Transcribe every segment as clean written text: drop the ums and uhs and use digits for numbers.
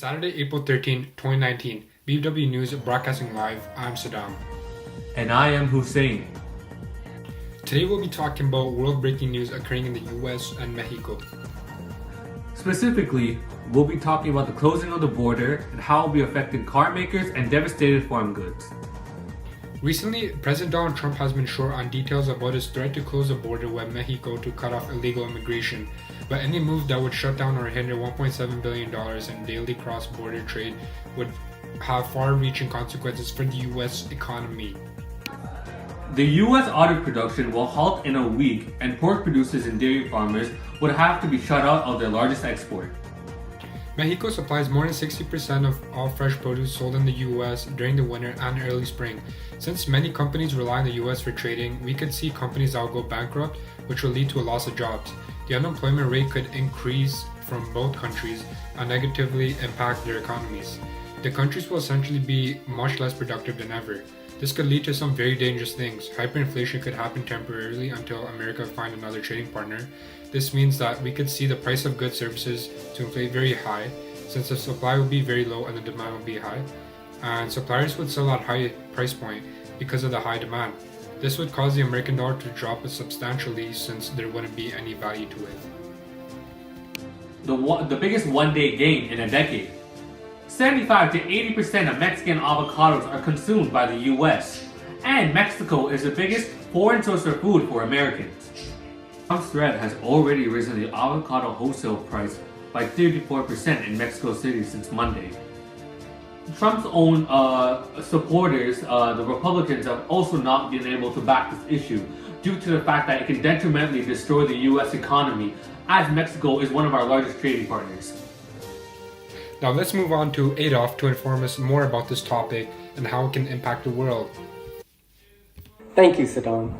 Saturday, April 13, 2019. BW News broadcasting live. I'm Saddam. And I am Hussein. Today we'll be talking about world-breaking news occurring in the US and Mexico. Specifically, we'll be talking about the closing of the border and how it will be affecting car makers and devastated farm goods. Recently, President Donald Trump has been short on details about his threat to close the border with Mexico to cut off illegal immigration, but any move that would shut down or hinder $1.7 billion in daily cross-border trade would have far-reaching consequences for the US economy. The US auto production will halt in a week, and pork producers and dairy farmers would have to be shut out of their largest export. Mexico supplies more than 60% of all fresh produce sold in the US during the winter and early spring. Since many companies rely on the US for trading, we could see companies that will go bankrupt, which will lead to a loss of jobs. The unemployment rate could increase from both countries and negatively impact their economies. The countries will essentially be much less productive than ever. This could lead to some very dangerous things. Hyperinflation could happen temporarily until America finds another trading partner. This means that we could see the price of goods and services to inflate very high, since the supply will be very low and the demand will be high, and suppliers would sell at high price point because of the high demand. This would cause the American dollar to drop substantially since there wouldn't be any value to it. The biggest one-day gain in a decade. 75 to 80% of Mexican avocados are consumed by the US, and Mexico is the biggest foreign source of food for Americans. Trump's threat has already risen the avocado wholesale price by 34% in Mexico City since Monday. Trump's own supporters, the Republicans, have also not been able to back this issue due to the fact that it can detrimentally destroy the US economy, as Mexico is one of our largest trading partners. Now let's move on to Adolf to inform us more about this topic and how it can impact the world. Thank you, Saddam.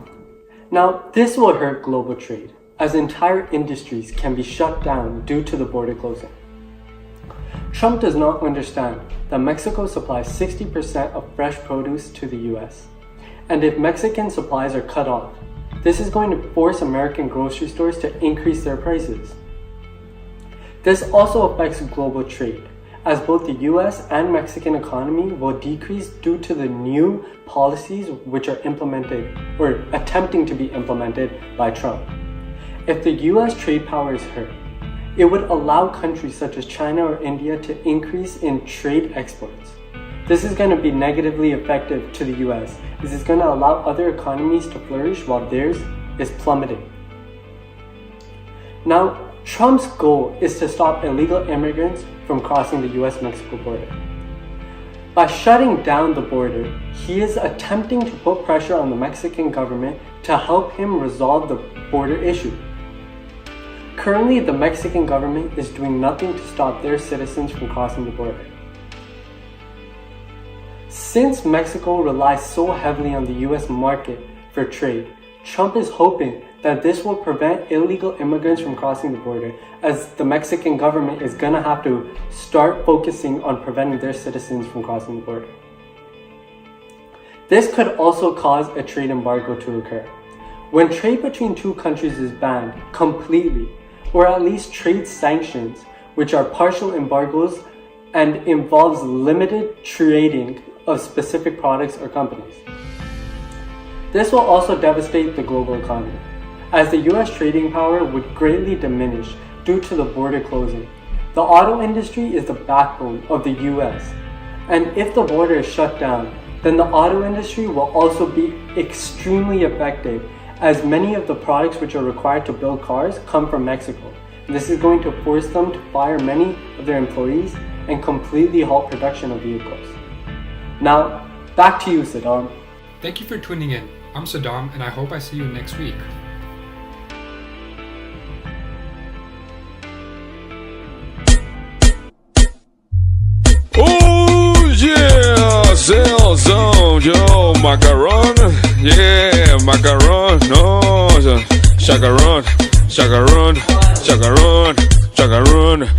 Now, this will hurt global trade, as entire industries can be shut down due to the border closing. Trump does not understand that Mexico supplies 60% of fresh produce to the US. And if Mexican supplies are cut off, this is going to force American grocery stores to increase their prices. This also affects global trade, as both the US and Mexican economy will decrease due to the new policies which are implemented or attempting to be implemented by Trump. If the US trade power is hurt, it would allow countries such as China or India to increase in trade exports. This is going to be negatively effective to the US. This is going to allow other economies to flourish while theirs is plummeting. Now, Trump's goal is to stop illegal immigrants from crossing the US-Mexico border. By shutting down the border, he is attempting to put pressure on the Mexican government to help him resolve the border issue. Currently, the Mexican government is doing nothing to stop their citizens from crossing the border. Since Mexico relies so heavily on the US market for trade, Trump is hoping that this will prevent illegal immigrants from crossing the border, as the Mexican government is going to have to start focusing on preventing their citizens from crossing the border. This could also cause a trade embargo to occur. When trade between two countries is banned completely, or at least trade sanctions, which are partial embargoes and involves limited trading of specific products or companies. This will also devastate the global economy, as the US trading power would greatly diminish due to the border closing. The auto industry is the backbone of the US, and if the border is shut down, then the auto industry will also be extremely affected, as many of the products which are required to build cars come from Mexico. This is going to force them to fire many of their employees and completely halt production of vehicles. Now, back to you, Saddam. Thank you for tuning in. I'm Saddam, and I hope I see you next week. Oh yeah, Zellzone, yo, macaron, yeah, macaron, no, chacaron, chacaron, chacaron, chacaron.